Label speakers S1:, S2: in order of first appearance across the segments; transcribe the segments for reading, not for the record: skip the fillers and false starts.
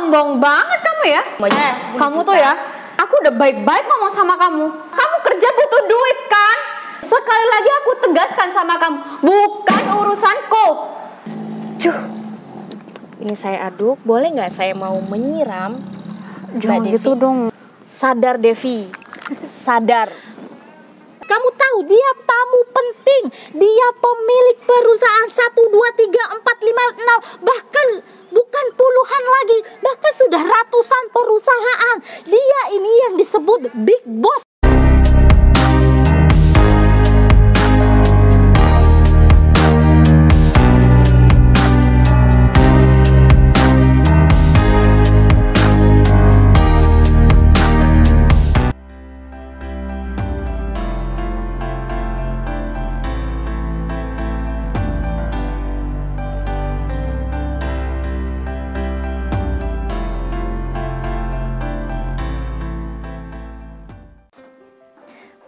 S1: sombong banget kamu ya. Kamu tuh ya, aku udah baik-baik ngomong sama kamu. Kamu kerja butuh duit kan? Sekali lagi aku tegaskan sama kamu, bukan urusanku.
S2: Cuh, ini saya aduk, boleh nggak saya mau menyiram?
S1: Jangan gitu dong.
S2: Sadar Devi, sadar. Kamu tahu dia tamu penting, dia pemilik perusahaan 1, 2, 3, 4, 5, 6, bahkan bukan puluhan lagi, bahkan sudah ratusan perusahaan. Dia ini yang disebut Big Boss.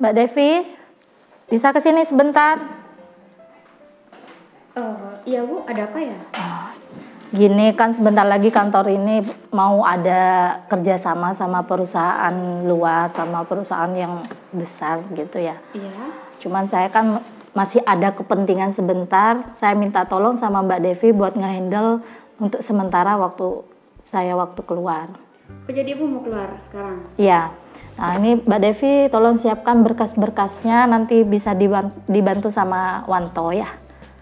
S1: Mbak Devi, bisa kesini sebentar?
S3: Iya Bu, ada apa ya?
S1: Gini kan sebentar lagi kantor ini mau ada kerjasama sama perusahaan luar, sama perusahaan yang besar gitu ya.
S3: Iya.
S1: Cuman saya kan masih ada kepentingan sebentar, saya minta tolong sama Mbak Devi buat ngehandle untuk sementara waktu keluar.
S3: Oh, jadi Ibu mau keluar sekarang?
S1: Iya. Nah ini Mbak Devi tolong siapkan berkas-berkasnya, nanti bisa dibantu sama Wanto ya.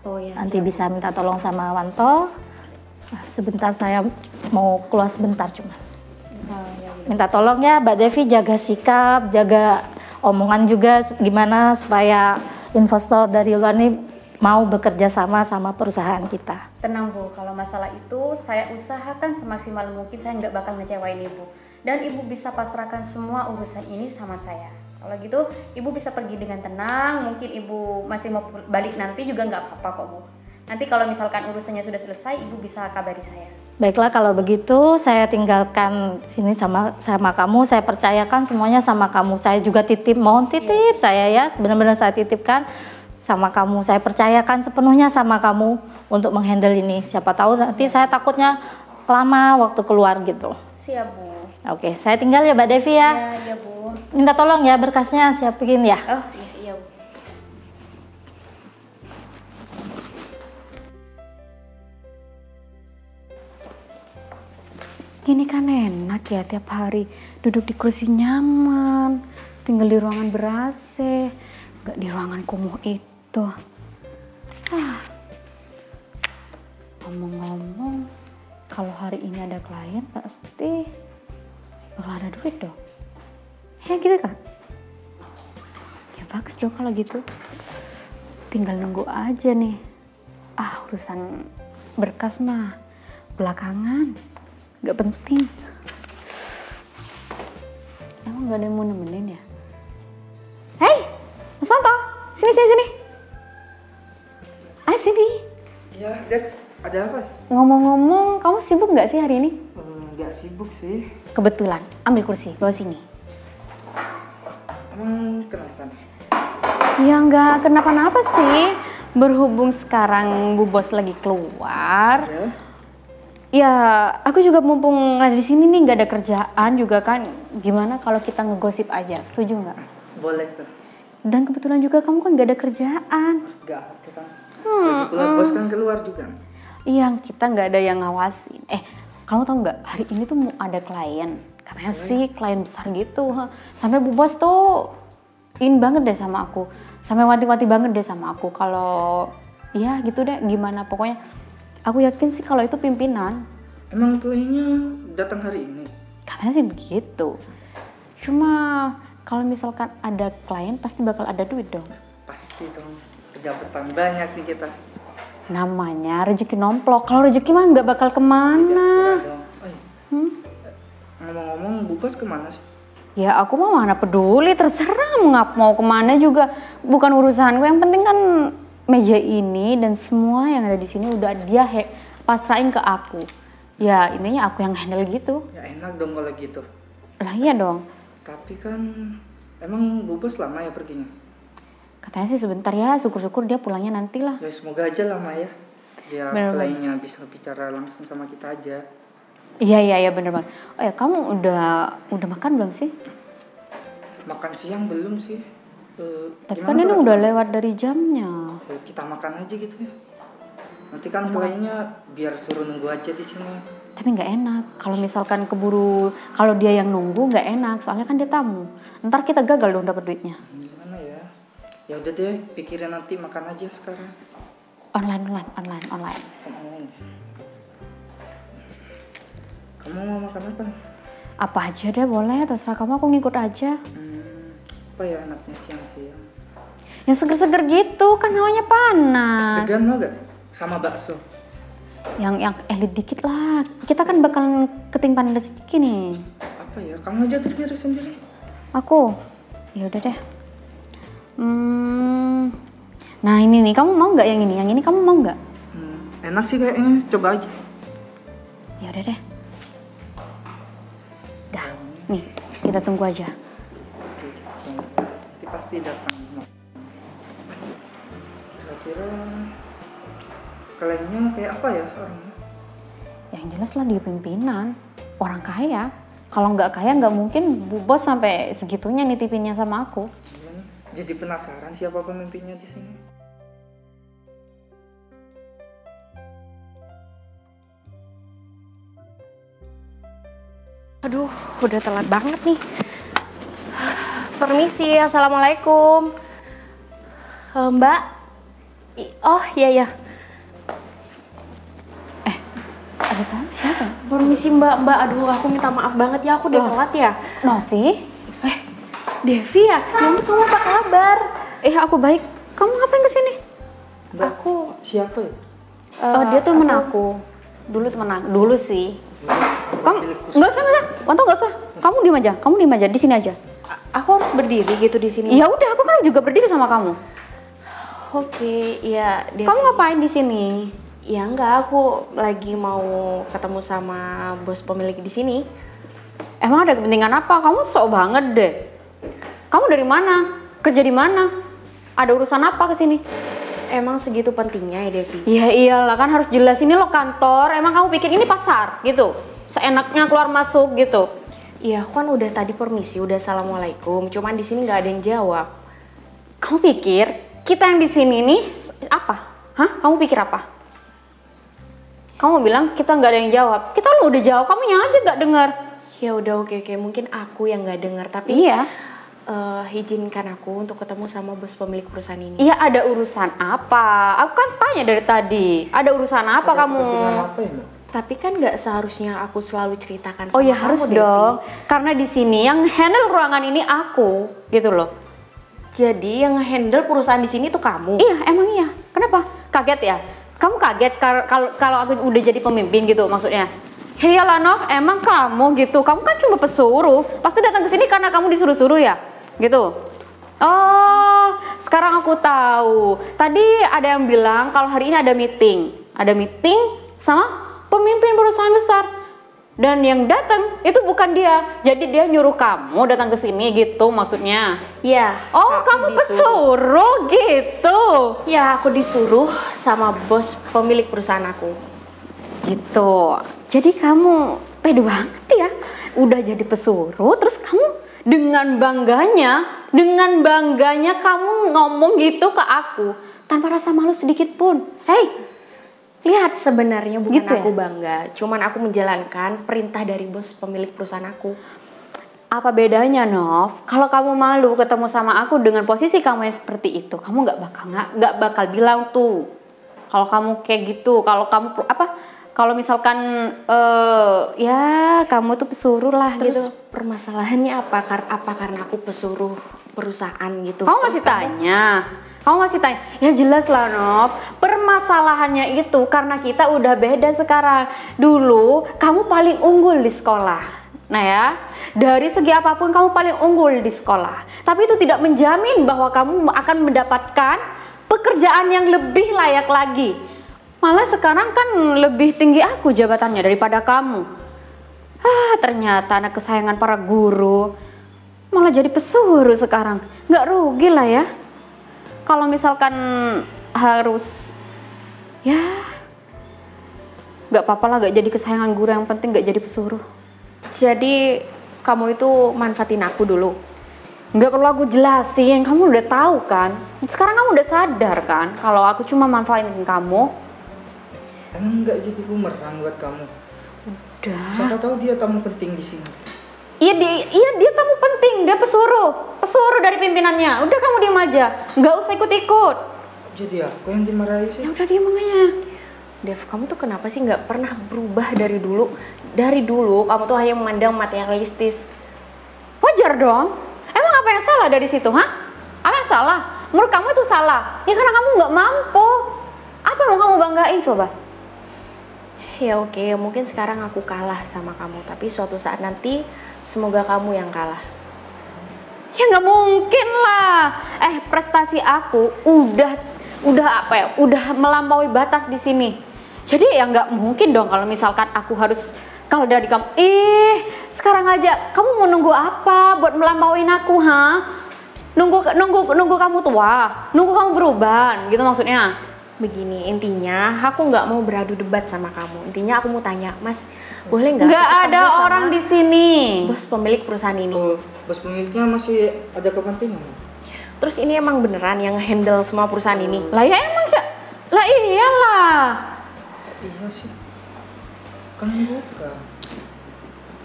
S3: Oh ya.
S1: Nanti bisa minta tolong sama Wanto. Nah, sebentar saya mau keluar sebentar cuma. Minta tolong ya Mbak Devi jaga sikap, jaga omongan juga gimana supaya investor dari luar ini mau bekerja sama perusahaan kita.
S3: Tenang Bu, kalau masalah itu saya usahakan semaksimal mungkin, saya nggak bakal ngecewain Ibu. Dan Ibu bisa pasrahkan semua urusan ini sama saya. Kalau gitu Ibu bisa pergi dengan tenang, mungkin Ibu masih mau balik nanti juga nggak apa-apa kok Bu. Nanti kalau misalkan urusannya sudah selesai, Ibu bisa kabari saya.
S1: Baiklah kalau begitu saya tinggalkan sini sama kamu, saya percayakan semuanya sama kamu. Saya juga mohon titip saya ya, benar-benar saya titipkan sama kamu. Saya percayakan sepenuhnya sama kamu untuk menghandle ini. Siapa tahu nanti saya takutnya lama waktu keluar gitu.
S3: Siap Bu.
S1: Oke, saya tinggal ya Mbak Devi ya.
S3: Iya Bu.
S1: Minta tolong ya berkasnya siapin ya.
S3: Oh iya Bu.
S4: Ini kan enak ya tiap hari duduk di kursi nyaman, tinggal di ruangan ber-AC, gak di ruangan kumuh itu. Ngomong-ngomong, kalau hari ini ada klien pasti bakal ada duit dong. Ya gitu kan? Ya bagus dong kalau gitu. Tinggal nunggu aja nih. Urusan berkas mah belakangan. Gak penting. Emang gak ada yang mau nemenin ya? Hei, Mas Wanto, sini. Sini.
S5: Ya, Dev, ada apa?
S4: Ngomong-ngomong, kamu sibuk gak sih hari ini?
S5: Nggak sibuk sih.
S4: Kebetulan, ambil kursi, bawa sini.
S5: Emang kenapa nih?
S4: Ya nggak kenapa-napa sih. Berhubung sekarang Bu Bos lagi keluar. Ya, aku juga mumpung ada di sini nih, nggak ada kerjaan juga kan. Gimana kalau kita ngegosip aja? Setuju nggak?
S5: Boleh tuh.
S4: Dan kebetulan juga kamu kan nggak ada kerjaan.
S5: Nggak apa kan. Jadi keluar bos kan keluar juga.
S4: Iya, kita nggak ada yang ngawasin. Kamu tahu nggak? Hari ini tuh mau ada klien. Katanya sih klien besar gitu. Sampai Bu Bos tuh banget deh sama aku. Sampai wanti-wanti banget deh sama aku. Kalau ya gitu deh, gimana pokoknya. Aku yakin sih kalau itu pimpinan.
S5: Emang kliennya datang hari ini?
S4: Katanya sih begitu. Cuma kalau misalkan ada klien pasti bakal ada duit dong.
S5: Pasti dong. Pejabat banyak nih kita.
S4: Namanya rezeki nomplok. Kalau rezeki mah nggak bakal kemana.
S5: Ngomong-ngomong, Bu Bos kemana sih?
S4: Ya aku mah mana peduli, terserah mau kemana juga. Bukan urusanku. Yang penting kan meja ini dan semua yang ada di sini udah dia pasrahin ke aku. Ya intinya aku yang handle gitu.
S5: Ya enak dong kalau gitu.
S4: Lah iya dong.
S5: Tapi kan emang Bu Bos lama ya perginya?
S4: Katanya sih sebentar ya, syukur-syukur dia pulangnya nanti lah.
S5: Ya semoga aja lama ya. Biar kliennya bisa bicara langsung sama kita aja.
S4: Iya bener banget. Oh ya, kamu udah makan belum sih?
S5: Makan siang belum sih.
S4: Tapi
S5: Gimana
S4: kan ini
S5: kalau
S4: udah
S5: kita-
S4: lewat dari jamnya.
S5: Kita makan aja gitu ya. Nanti kan kayaknya biar suruh nunggu aja di sini.
S4: Tapi nggak enak. Kalau misalkan keburu, kalau dia yang nunggu nggak enak. Soalnya kan dia tamu. Ntar kita gagal dong dapat duitnya.
S5: Gimana ya? Ya udah deh, pikirin nanti makan aja sekarang.
S4: Online.
S5: Semuanya. Kamu mau makan apa?
S4: Apa aja deh boleh, terserah kamu, aku ngikut aja.
S5: Apa ya anaknya siang-siang?
S4: Yang seger-seger gitu, kan hawanya
S5: Es
S4: panas.
S5: degan mau gak? Sama bakso.
S4: Yang elit dikit lah. Kita kan bakalan ketimpan rezeki nih.
S5: Apa ya? Kamu aja terdiri sendiri.
S4: Aku, ya udah deh. Nah ini nih, kamu mau nggak yang ini? Yang ini kamu mau nggak?
S5: Enak sih kayaknya, coba aja.
S4: Ya udah deh. Dah, nih kita tunggu aja.
S5: Nanti pasti datang. Kira-kira kliennya kayak apa ya orangnya?
S4: Yang jelas lah dia pimpinan, orang kaya. Kalau nggak kaya nggak mungkin Bu Bos sampai segitunya nitipinnya sama aku.
S5: Gimana? Jadi penasaran siapa pemimpinnya di sini.
S2: Aduh, udah telat banget nih. Permisi, assalamualaikum. Mbak? Oh iya.
S4: Ada tamu siapa?
S2: Permisi Mbak. Aduh, aku minta maaf banget ya, aku udah telat ya.
S4: Novi?
S2: Devi ya? Nyambut, kamu apa kabar?
S4: Aku baik. Kamu ngapain kesini?
S5: Mbak,
S2: Aku
S5: siapa ya?
S4: Dia temen aku. Dulu sih. Kamu nggak usah. Wanto nggak usah. Kamu diem aja. Di sini aja.
S2: aku harus berdiri gitu di sini.
S4: Ya udah, aku kan juga berdiri sama kamu.
S2: Oke, iya. Devi.
S4: Kamu ngapain di sini?
S2: Ya enggak, aku lagi mau ketemu sama bos pemilik di sini.
S4: Emang ada kepentingan apa? Kamu sok banget deh. Kamu dari mana? Kerja di mana? Ada urusan apa ke sini?
S2: Emang segitu pentingnya ya, Devi?
S4: Ya iyalah, kan harus jelas, ini lo kantor. Emang kamu pikir ini pasar gitu? Seenaknya keluar masuk gitu.
S2: Iya, aku kan udah tadi permisi, udah assalamualaikum. Cuman di sini nggak ada yang jawab.
S4: Kamu pikir kita yang di sini nih apa? Hah? Kamu pikir apa? Kamu bilang kita nggak ada yang jawab. Kita lo udah jawab, kamu yang aja nggak dengar.
S2: Ya udah, oke. Mungkin aku yang nggak dengar, tapi
S4: Iya.
S2: izinkan aku untuk ketemu sama bos pemilik perusahaan ini.
S4: Iya, ada urusan apa? Aku kan tanya dari tadi. Ada urusan apa
S5: Ada
S4: kamu?
S5: kepentingan apa ya, Mbak?
S2: Tapi kan nggak seharusnya aku selalu ceritakan sama
S4: Oh ya
S2: kamu,
S4: harus
S2: Devi.
S4: dong. Karena di sini yang handle ruangan ini aku, gitu loh.
S2: Jadi yang handle perusahaan di sini tuh kamu.
S4: Iya, emang iya. Kenapa? Kaget ya? Kamu kaget kalau aku udah jadi pemimpin gitu maksudnya? Iyalah Nov, emang kamu gitu. Kamu kan cuma pesuruh. Pasti datang ke sini karena kamu disuruh-suruh ya? Gitu. Oh, sekarang aku tahu. Tadi ada yang bilang kalau hari ini ada meeting. Ada meeting sama pemimpin perusahaan besar. Dan yang datang itu bukan dia. Jadi dia nyuruh kamu datang ke sini gitu maksudnya.
S2: Iya.
S4: Oh,
S2: aku
S4: kamu
S2: disuruh.
S4: pesuruh gitu.
S2: Ya, aku disuruh sama bos pemilik perusahaan aku.
S4: Gitu. Jadi kamu pede banget ya. Udah jadi pesuruh, terus kamu dengan bangganya kamu ngomong gitu ke aku tanpa rasa malu sedikit pun. Hey, lihat.
S2: Sebenarnya bukan
S4: Gitu ya?
S2: aku bangga, cuman aku menjalankan perintah dari bos pemilik perusahaan aku.
S4: Apa bedanya, Nov? Kalau kamu malu ketemu sama aku dengan posisi kamu yang seperti itu, kamu nggak bakal bilang tuh. Kalau kamu kayak gitu, kalau kamu kalau misalkan ya kamu tuh pesuruh lah.
S2: Terus
S4: gitu.
S2: permasalahannya apa? Apa karena aku pesuruh perusahaan gitu?
S4: Kamu
S2: Terus
S4: masih tanya? Kamu masih tanya? Ya jelas lah, Nov. Permasalahannya itu karena kita udah beda sekarang. Dulu kamu paling unggul di sekolah. Nah ya, dari segi apapun kamu paling unggul di sekolah. Tapi itu tidak menjamin bahwa kamu akan mendapatkan pekerjaan yang lebih layak lagi. Malah sekarang kan lebih tinggi aku jabatannya daripada kamu. Ternyata anak kesayangan para guru malah jadi pesuruh sekarang. Nggak rugi lah ya. Kalau misalkan harus ya Gak apa-apa lah, gak jadi kesayangan guru, yang penting gak jadi pesuruh.
S2: Jadi kamu itu manfaatin aku dulu.
S4: Gak perlu aku jelasin, kamu udah tahu kan. Sekarang kamu udah sadar kan kalau aku cuma manfaatin kamu.
S5: Emang nggak jadi bumerang buat kamu?
S4: Udah.
S5: Siapa tahu dia tamu penting di sini.
S4: Iya dia tamu penting, dia pesuruh dari pimpinannya. Udah kamu diam aja, nggak usah ikut-ikut.
S5: Jadi aku yang dimarahi sih.
S4: Ya udah diam makanya.
S2: Dev, kamu tuh kenapa sih nggak pernah berubah dari dulu? Dari dulu kamu tuh hanya memandang materialistis.
S4: Wajar dong. Emang apa yang salah dari situ, ha? Apa yang salah? Menurut kamu itu salah? Ya karena kamu nggak mampu. Apa yang mau kamu banggain coba?
S2: Ya oke, mungkin sekarang aku kalah sama kamu, tapi suatu saat nanti semoga kamu yang kalah.
S4: Ya nggak mungkin lah. Prestasi aku udah apa ya? Udah melampaui batas di sini. Jadi ya nggak mungkin dong kalau misalkan aku harus kalau dari kamu. Sekarang aja kamu mau nunggu apa buat melampauin aku, ha? Nunggu kamu tua, nunggu kamu berubah, gitu maksudnya.
S2: Begini, intinya aku nggak mau beradu debat sama kamu. Intinya aku mau tanya, Mas, boleh nggak?
S4: Nggak ada orang di sini.
S2: Bos pemilik perusahaan ini.
S5: Oh, bos pemiliknya masih ada kepentingan.
S2: Terus ini emang beneran yang handle semua perusahaan ini?
S4: Lah ya emang sih. Lah iyalah.
S5: Iya sih. Kan bukan.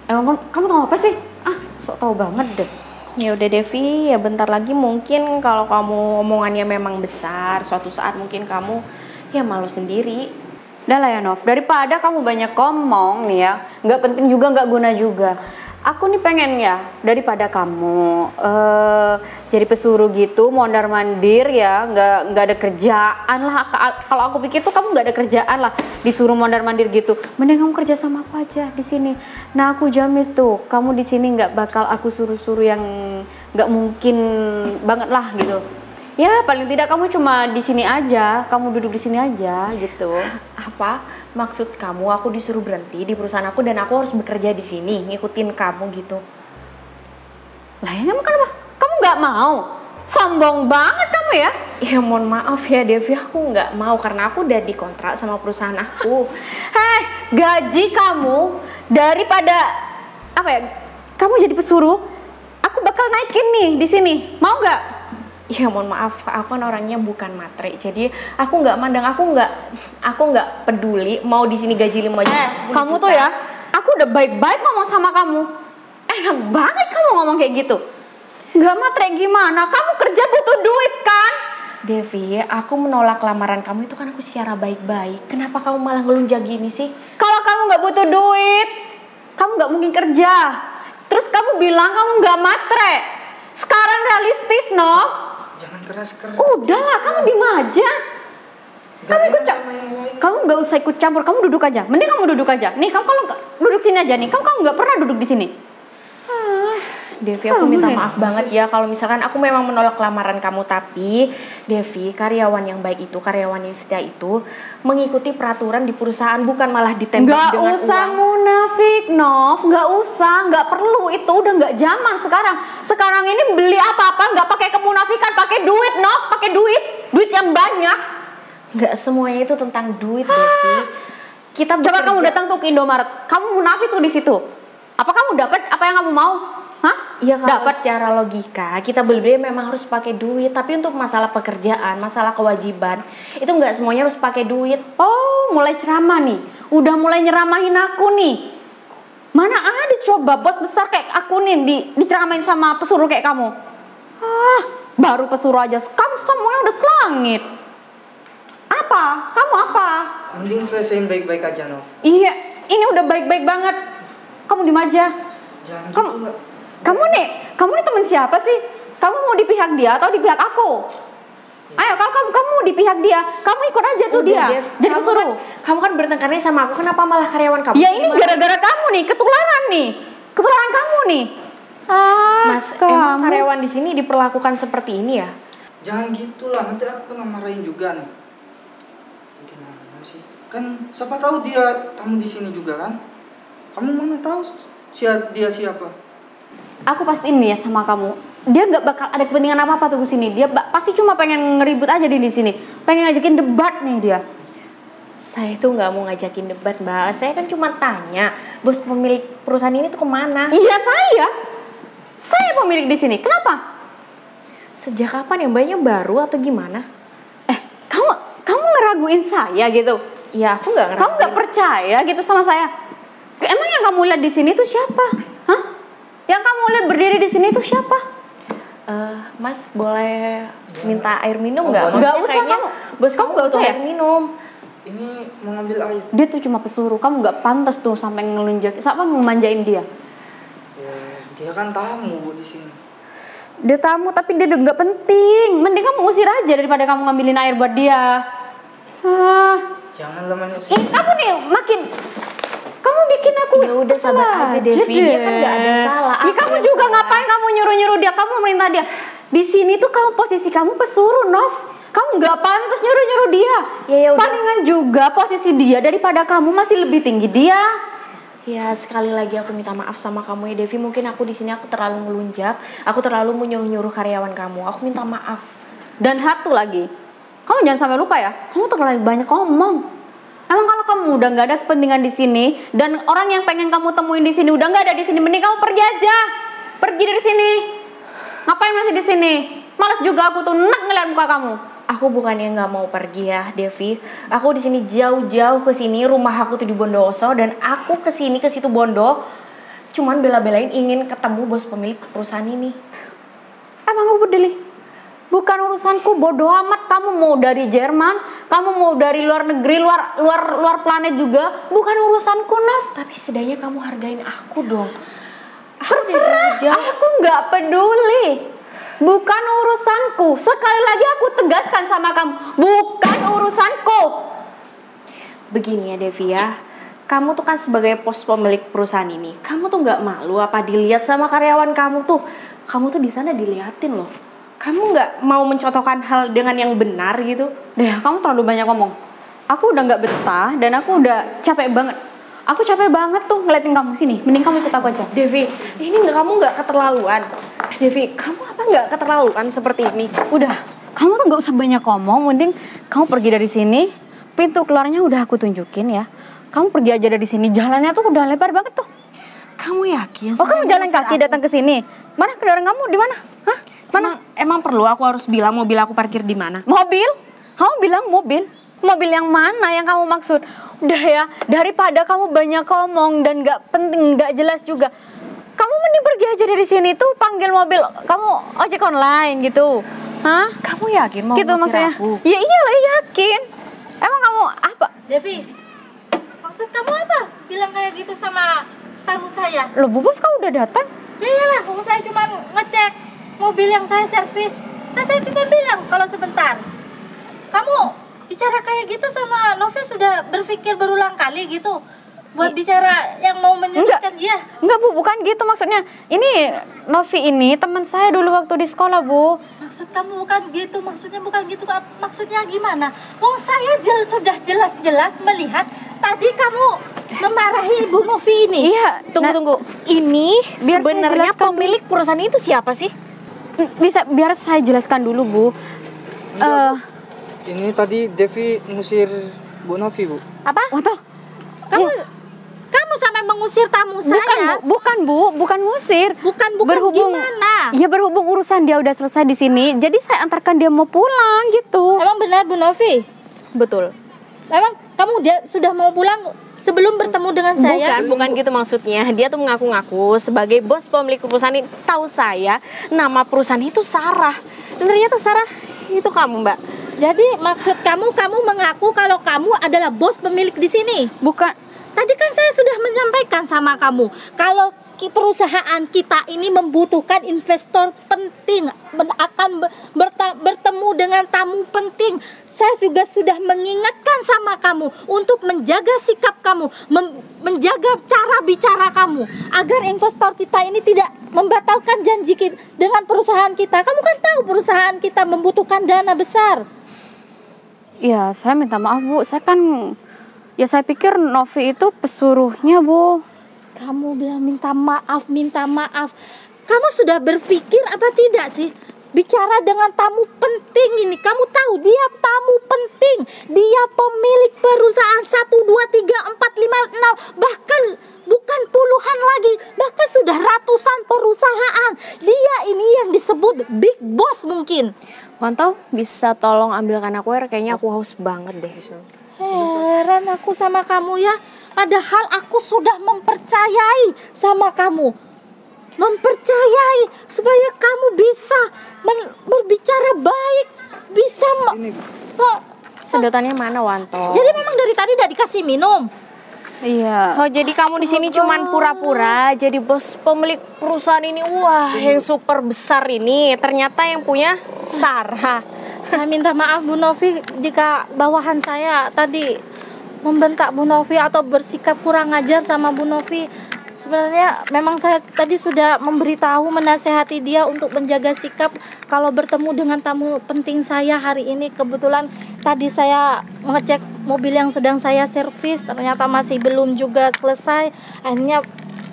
S4: Emang kamu tahu apa sih? Sok tahu banget deh.
S2: Ya udah Devi, ya bentar lagi mungkin kalau kamu omongannya memang besar, suatu saat mungkin kamu ya malu sendiri.
S4: Udah lah ya Nov, daripada kamu banyak ngomong nih ya, nggak penting juga, nggak guna juga. Aku nih pengen ya, daripada kamu jadi pesuruh gitu, mondar-mandir ya, nggak ada kerjaan lah. Kalau aku pikir tuh kamu nggak ada kerjaan lah, disuruh mondar-mandir gitu. Mending kamu kerja sama aku aja di sini. Nah aku jamin tuh, kamu di sini nggak bakal aku suruh-suruh yang nggak mungkin banget lah gitu. Ya paling tidak kamu cuma di sini aja, kamu duduk di sini aja gitu.
S2: Apa? Maksud kamu aku disuruh berhenti di perusahaan aku dan aku harus bekerja di sini, ngikutin kamu gitu?
S4: Lah ya emang kenapa? Kamu nggak mau? Sombong banget kamu ya?
S2: Ya mohon maaf ya Devi, aku nggak mau karena aku udah dikontrak sama perusahaan aku.
S4: Gaji kamu daripada apa ya? Kamu jadi pesuruh, aku bakal naikin nih di sini. Mau nggak?
S2: Ya mohon maaf, aku kan orangnya bukan matre, jadi aku nggak mandang, aku nggak peduli mau di sini gaji 5 juta, 10
S4: kamu
S2: juta.
S4: tuh ya, aku udah baik-baik ngomong sama kamu. Enak banget kamu ngomong kayak gitu. Nggak matre gimana? Kamu kerja butuh duit kan?
S2: Devi, aku menolak lamaran kamu itu kan aku secara baik-baik. Kenapa kamu malah ngelunjak gini sih?
S4: Kalau kamu nggak butuh duit, kamu nggak mungkin kerja. Terus kamu bilang kamu nggak matre. Sekarang realistis, no?
S5: Jangan keras-keras.
S4: Udahlah, kamu diem aja. Kamu ikut kamu nggak usah ikut campur, kamu duduk aja. Mending kamu duduk aja. Nih, kamu kalau duduk sini aja nih. Kamu nggak pernah duduk di sini.
S2: Devi, aku minta maaf banget ya kalau misalkan aku memang menolak lamaran kamu, tapi Devi, karyawan yang baik itu, karyawan yang setia itu mengikuti peraturan di perusahaan, bukan malah ditembak dengan uang.
S4: Nggak usah munafik, Nov. Nggak usah, nggak perlu, itu udah nggak zaman sekarang. Sekarang ini beli apa-apa nggak pakai kemunafikan, pakai duit, Nov, pakai duit yang banyak.
S2: Nggak semuanya itu tentang duit, Devi. Kita
S4: coba
S2: bekerja.
S4: Kamu datang tuh ke Indomaret, kamu munafik tuh di situ. Apa kamu dapat apa yang kamu mau? Hah?
S2: Ya kalau
S4: dapat
S2: secara logika kita beli memang harus pakai duit, tapi untuk masalah pekerjaan, masalah kewajiban itu nggak semuanya harus pakai duit.
S4: Oh, mulai ceramah nih, udah mulai nyeramahin aku nih. Mana ada coba bos besar kayak aku nih diceramahin sama pesuruh kayak kamu. Baru pesuruh aja, kamu semuanya udah selangit. Apa? Kamu apa?
S5: Mending selesaiin baik-baik aja, Nov.
S4: Iya, ini udah baik-baik banget. Kamu diem aja.
S5: Jangan
S4: Kamu-
S5: gitu lah.
S4: Kamu nih teman siapa sih? Kamu mau di pihak dia atau di pihak aku? Ayo, kalau kamu di pihak dia, kamu ikut aja tuh
S2: Udah,
S4: dia.
S2: Dev.
S4: Jadi
S2: Kamu
S4: pesuruh.
S2: Kamu kan bertengkarnya sama aku, kenapa malah karyawan kamu?
S4: Ya ini gara-gara kamu nih, ketularan kamu nih.
S2: Mas, emang karyawan di sini diperlakukan seperti ini ya?
S5: Jangan gitu lah, nanti aku kena marahin juga nih. Gimana sih? Kan siapa tahu dia tamu di sini juga kan? Kamu mana tahu dia siapa?
S4: Aku pastiin nih ya sama kamu, dia nggak bakal ada kepentingan apa-apa tuh ke sini. Dia pasti cuma pengen ngeribut aja di sini, pengen ngajakin debat nih dia.
S2: Saya tuh nggak mau ngajakin debat, Mbak. Saya kan cuma tanya, bos pemilik perusahaan ini tuh kemana?
S4: Iya saya pemilik di sini. Kenapa?
S2: Sejak kapan ya Mbaknya, baru atau gimana?
S4: Kamu ngeraguin saya gitu?
S2: Ya aku nggak
S4: Kamu nggak percaya gitu sama saya? Emang yang kamu lihat di sini tuh siapa? Hah? Yang kamu lihat berdiri di sini tuh siapa?
S2: Mas boleh minta air minum nggak?
S5: Nggak
S2: Maksudnya
S4: usah
S2: kayaknya
S4: kamu.
S2: Bos
S4: Kamu nggak
S2: butuh
S4: usah ya?
S2: air minum.
S5: Ini mau ngambil air.
S4: Dia tuh cuma pesuruh. Kamu nggak pantas tuh sampai ngelunjak. Siapa memanjain dia?
S5: Ya, dia kan tamu Bu di sini.
S4: Dia tamu tapi dia udah nggak penting. Mending kamu usir aja daripada kamu ngambilin air buat dia.
S5: Janganlah manusia.
S4: Kamu nih makin. Kamu bikin aku.
S2: Ya udah sabar aja Devi, dia kan nggak ada salah.
S4: Ya,
S2: Aku
S4: kamu
S2: yang
S4: juga
S2: salah.
S4: ngapain kamu nyuruh-nyuruh dia? Kamu merintah dia. Di sini tuh kamu posisi kamu pesuruh, Nov. Kamu nggak pantas nyuruh-nyuruh dia.
S2: Ya udah.
S4: Palingan juga posisi dia daripada kamu masih lebih tinggi dia.
S2: Ya sekali lagi aku minta maaf sama kamu ya Devi. Mungkin aku di sini aku terlalu ngelunjak, aku terlalu menyuruh-nyuruh karyawan kamu. Aku minta maaf.
S4: Dan satu lagi, kamu jangan sampai lupa ya. Kamu terlalu banyak ngomong. Emang kalau kamu udah nggak ada kepentingan di sini dan orang yang pengen kamu temuin di sini udah nggak ada di sini, mending kamu pergi aja. Pergi dari sini. Ngapain masih di sini? Malas juga aku tuh ngeliat muka kamu.
S2: Aku bukannya nggak mau pergi ya Devi. Aku di sini jauh-jauh ke sini. Rumah aku tuh di Bondowoso dan aku ke sini ke situ Bondo. Cuman bela-belain ingin ketemu bos pemilik perusahaan ini.
S4: Emang aku peduli? Bukan urusanku, bodoh amat. Kamu mau dari Jerman, kamu mau dari luar negeri, luar planet juga, bukan urusanku, Nov.
S2: Tapi setidaknya kamu hargain aku dong.
S4: Terserah, aku nggak peduli. Bukan urusanku. Sekali lagi aku tegaskan sama kamu, bukan urusanku.
S2: Begini ya Devi ya, kamu tuh kan sebagai pos pemilik perusahaan ini, kamu tuh nggak malu apa dilihat sama karyawan kamu tuh? Kamu tuh di sana diliatin loh. Kamu nggak mau mencontohkan hal dengan yang benar gitu?
S4: Deh, kamu terlalu banyak ngomong. Aku udah nggak betah dan aku udah capek banget. Aku capek banget tuh ngeliatin kamu sini. Mending kamu ikut aku aja.
S2: Devi, ini kamu nggak keterlaluan. Devi, kamu apa nggak keterlaluan seperti ini?
S4: Udah, kamu tuh nggak usah banyak ngomong. Mending kamu pergi dari sini. Pintu keluarnya udah aku tunjukin ya. Kamu pergi aja dari sini. Jalannya tuh udah lebar banget tuh.
S2: Kamu yakin?
S4: Oh, kamu jalan kaki datang ke sini? Mana kendaraan kamu? Di mana? Hah? Mana?
S2: Emang perlu aku harus bilang mobil aku parkir di mana?
S4: Mobil? Kamu bilang mobil? Mobil yang mana yang kamu maksud? Udah ya, daripada kamu banyak ngomong dan gak penting, gak jelas juga. Kamu mending pergi aja dari sini tuh, panggil mobil. Kamu ojek online gitu. Hah?
S2: Kamu yakin mau
S4: Gitu
S2: ngusir
S4: maksudnya?
S2: aku?
S4: Ya iyalah, yakin. Emang kamu apa?
S1: Devi, maksud kamu apa? Bilang kayak gitu sama tamu saya?
S4: Loh, Bu Bos kau udah datang?
S1: Ya iyalah, saya cuma ngecek mobil yang saya servis. Nah, saya cuma bilang kalau sebentar. Kamu bicara kayak gitu sama Novi sudah berpikir berulang kali gitu buat bicara yang mau menyudutkan dia.
S4: Enggak, Bu, bukan gitu maksudnya. Ini Novi ini teman saya dulu waktu di sekolah, Bu.
S1: Maksud kamu bukan gitu, maksudnya bukan gitu. Maksudnya gimana? Wong saya sudah jelas-jelas melihat tadi kamu memarahi Ibu Novi ini.
S4: Iya,
S2: Tunggu. Ini
S4: biar saya
S2: sebenarnya
S4: jelaskan
S2: pemilik perusahaan itu siapa sih?
S4: Bisa biar saya jelaskan dulu, Bu.
S5: Ini tadi Devi ngusir Bu Novi, Bu.
S1: Apa?
S4: Waduh.
S1: Kamu sampai mengusir tamu saya?
S4: Bukan ngusir.
S1: Bukan
S4: berhubung,
S1: gimana?
S4: Ya berhubung urusan dia udah selesai di sini, jadi saya antarkan dia mau pulang gitu.
S1: Emang benar Bu Novi?
S2: Betul.
S1: Emang kamu sudah mau pulang sebelum bertemu dengan saya?
S2: Bukan gitu maksudnya. Dia tuh mengaku-ngaku sebagai bos pemilik perusahaan ini. Setahu saya, nama perusahaan itu Sarah. Dan ternyata Sarah itu kamu, Mbak.
S1: Jadi maksud kamu mengaku kalau kamu adalah bos pemilik di sini?
S4: Bukan.
S1: Tadi kan saya sudah menyampaikan sama kamu kalau perusahaan kita ini membutuhkan investor penting, akan bertemu dengan tamu penting. Saya juga sudah mengingatkan sama kamu untuk menjaga sikap kamu, menjaga cara bicara kamu agar investor kita ini tidak membatalkan janji kita dengan perusahaan kita. Kamu kan tahu perusahaan kita membutuhkan dana besar.
S4: Ya, saya minta maaf, Bu. Saya pikir Novi itu pesuruhnya, Bu.
S1: Kamu bilang minta maaf. Kamu sudah berpikir apa tidak sih
S2: bicara dengan tamu penting ini. Kamu tahu dia tamu penting. Dia pemilik perusahaan 1, 2, 3, 4, 5, 6. Bahkan bukan puluhan lagi. Bahkan sudah ratusan perusahaan. Dia ini yang disebut big boss mungkin.
S6: Wanto, bisa tolong ambilkan aku air? Kayaknya aku haus banget deh.
S2: Heran aku sama kamu ya. Padahal aku sudah mempercayai sama kamu. Mempercayai supaya kamu bisa berbicara baik. Bisa
S6: sedotannya mana, Wanto?
S2: Jadi memang dari tadi udah dikasih minum.
S1: Iya.
S6: Oh, jadi kamu di sini cuman pura-pura jadi bos pemilik perusahaan ini. Wah, yang super besar ini. Ternyata yang punya Sarah.
S2: Saya minta maaf Bu Novi jika bawahan saya tadi membentak Bu Novi atau bersikap kurang ajar sama Bu Novi. Sebenarnya memang saya tadi sudah memberitahu, menasehati dia untuk menjaga sikap kalau bertemu dengan tamu penting saya hari ini. Kebetulan tadi saya mengecek mobil yang sedang saya servis, ternyata masih belum juga selesai. Akhirnya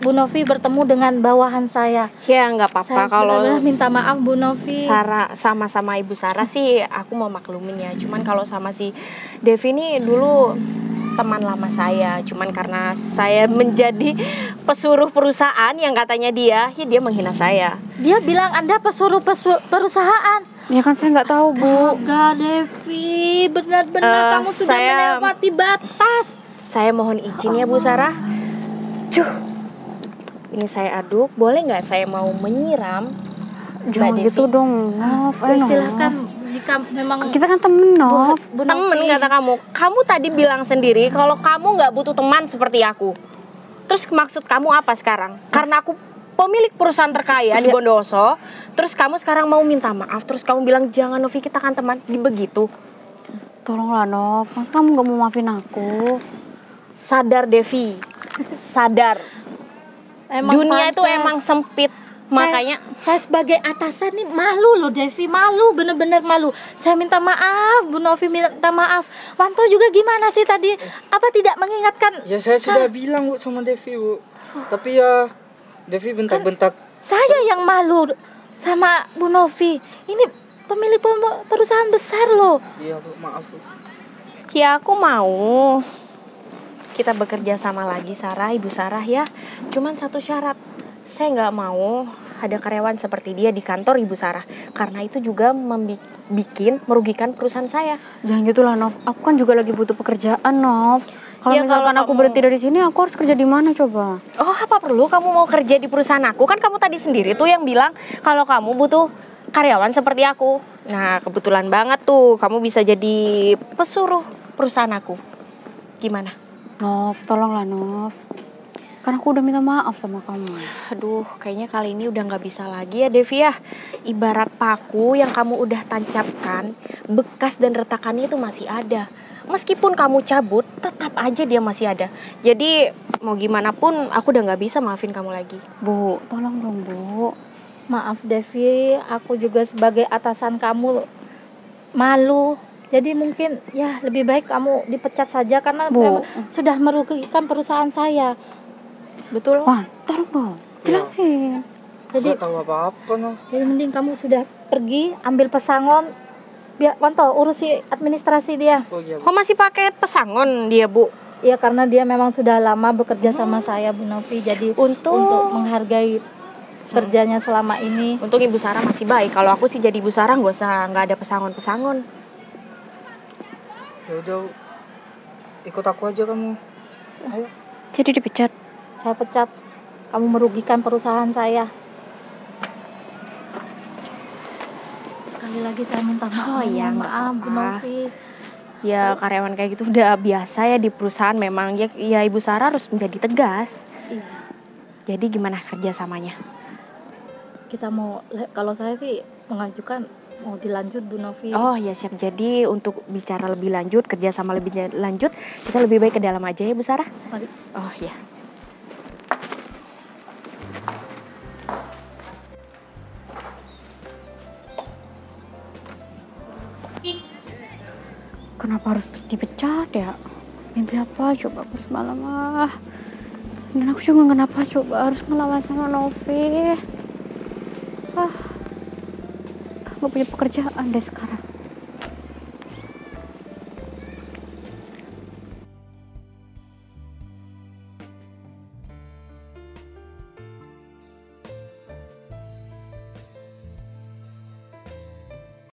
S2: Bu Novi bertemu dengan bawahan saya.
S6: Ya nggak apa-apa kalau
S2: minta maaf Bu Novi.
S6: Sarah sama Ibu Sarah sih aku mau maklumin ya. Cuman kalau sama si Devi ini dulu teman lama saya, cuman karena saya menjadi pesuruh perusahaan yang katanya dia menghina saya.
S2: Dia bilang Anda pesuruh perusahaan.
S1: Ya kan saya nggak tahu, Bu.
S2: Enggak, Devi, benar-benar kamu sudah melewati batas.
S6: Saya mohon izin ya Bu Sarah. Ini saya aduk, boleh nggak saya mau menyiram?
S1: Jangan gitu dong, Nov.
S2: Silakan. Jika memang
S1: kita kan temen, Nov.
S6: Temen kata kamu. Kamu tadi bilang sendiri kalau kamu nggak butuh teman seperti aku. Terus maksud kamu apa sekarang? Karena aku pemilik perusahaan terkaya di Bondowoso. Terus kamu sekarang mau minta maaf. Terus kamu bilang jangan, Novi, kita kan teman. Begitu.
S1: Tolonglah, Nov. Masa kamu nggak mau maafin aku?
S6: Sadar, Devi. Sadar. Dunia itu emang sempit. Makanya
S2: saya sebagai atasan nih malu loh, Devi, malu, bener-bener malu. Saya minta maaf, Bu Novi minta maaf. Wanto juga gimana sih tadi? Apa tidak mengingatkan?
S5: Ya saya sudah bilang Bu sama Devi, Bu. Tapi ya Devi bentak-bentak.
S2: Saya yang malu sama Bu Novi. Ini pemilik perusahaan besar loh.
S5: Iya Bu, maaf Bu.
S6: Ya aku mau kita bekerja sama lagi, Sarah, Ibu Sarah ya. Cuman satu syarat. Saya nggak mau ada karyawan seperti dia di kantor Ibu Sarah, karena itu juga merugikan perusahaan saya.
S1: Jangan gitulah, Nov. Aku kan juga lagi butuh pekerjaan, Nov. Kalau misalkan aku berhenti dari sini, aku harus kerja di mana coba?
S6: Oh, apa perlu kamu mau kerja di perusahaan aku? Kan kamu tadi sendiri tuh yang bilang kalau kamu butuh karyawan seperti aku. Nah, kebetulan banget tuh kamu bisa jadi pesuruh perusahaan aku. Gimana?
S1: Nov, tolonglah, Nov. Kan aku udah minta maaf sama kamu.
S6: Aduh, kayaknya kali ini udah gak bisa lagi ya, Devi ya. Ibarat paku yang kamu udah tancapkan, bekas dan retakannya itu masih ada. Meskipun kamu cabut, tetap aja dia masih ada. Jadi, mau gimana pun aku udah gak bisa maafin kamu lagi.
S1: Bu, tolong dong, Bu.
S2: Maaf, Devi, aku juga sebagai atasan kamu malu. Jadi mungkin ya lebih baik kamu dipecat saja karena
S1: Bu,
S2: sudah merugikan perusahaan saya.
S6: Betul?
S1: Wah, tolong dong, jelasin.
S2: Jadi
S5: nggak tahu apa-apa, no.
S2: Jadi mending kamu sudah pergi ambil pesangon. Biar Wanto urusi administrasi dia.
S5: Oh iya, Bu.
S6: Oh, masih pakai pesangon dia, Bu?
S2: Iya, karena dia memang sudah lama bekerja sama saya, Bu Novi. Jadi untuk menghargai kerjanya selama ini.
S6: Untuk Ibu Sarah masih baik. Kalau aku sih jadi Ibu Sarah nggak ada pesangon-pesangon.
S5: Ya udah, ikut aku aja kamu. Ayo.
S1: Jadi dipecat.
S2: Saya pecat. Kamu merugikan perusahaan saya. Sekali lagi saya minta maaf.
S6: Oh iya,
S2: maaf, Bu Novi.
S6: Ya karyawan kayak gitu udah biasa ya di perusahaan memang. Ya Ibu Sarah harus menjadi tegas.
S2: Iya.
S6: Jadi gimana kerjasamanya?
S2: Kita mau, kalau saya sih mengajukan mau dilanjut, Bu Novi.
S6: Oh ya siap. Jadi untuk bicara lebih lanjut, kerjasama lebih lanjut, kita lebih baik ke dalam aja ya Bu Sarah.
S2: Mari.
S6: Oh ya.
S1: Kenapa harus dipecat ya? Mimpi apa coba aku semalam Dan aku juga kenapa coba harus ngelawan sama Novi.
S4: nggak punya pekerjaan deh sekarang.